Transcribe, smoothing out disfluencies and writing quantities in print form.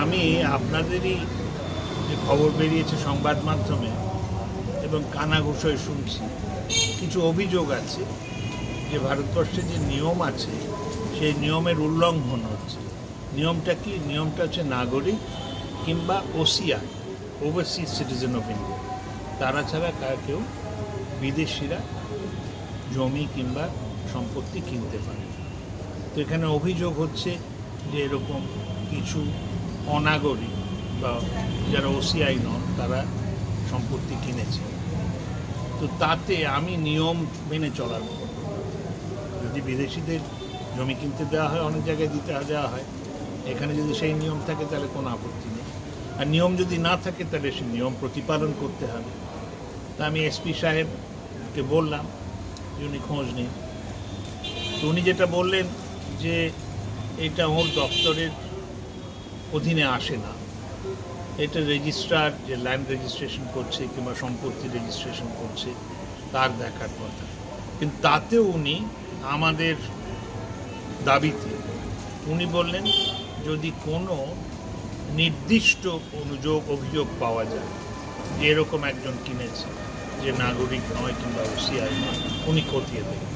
আমি আপনাদেরই যে খবর বেরিয়েছে সংবাদ মাধ্যমে এবং কানাঘুষোয় শুনছি, কিছু অভিযোগ আছে যে ভারতবর্ষে যে নিয়ম আছে সেই নিয়মের উল্লঙ্ঘন হচ্ছে। নিয়মটা কি? নিয়মটা হচ্ছে নাগরিক কিংবা OCI, overseas citizen of India, তারা ছাড়া কেউ বিদেশিরা জমি কিংবা সম্পত্তি কিনতে পারে। তো এখানে অভিযোগ হচ্ছে যে এরকম কিছু অনাগরিক বা যারা ওসিআই নন তারা সম্পত্তি কিনেছে। তো তাতে আমি নিয়ম মেনে চলার পর, যদি বিদেশিদের জমি কিনতে দেওয়া হয়, অনেক জায়গায় দেওয়া হয়, এখানে যদি সেই নিয়ম থাকে তাহলে কোনো আপত্তি নেই। আর নিয়ম যদি না থাকে তাহলে সেই নিয়ম প্রতিপালন করতে হবে। তা আমি এসপি সাহেবকে বললাম যে উনি খোঁজ নিন। তো উনি যেটা বললেন যে এটা ওর দপ্তরের অধীনে আসে না, এটা রেজিস্ট্রার যে ল্যান্ড রেজিস্ট্রেশন করছে কিংবা সম্পত্তি রেজিস্ট্রেশন করছে তার দেখার কথা। কিন্তু তাতেও উনি আমাদের দাবিতে উনি বললেন যদি কোনো নির্দিষ্ট অভিযোগ পাওয়া যায় যে এরকম একজন কিনেছে যে নাগরিক নয় কিংবা ওসিআই নয়, উনি খতিয়ে দেবেন।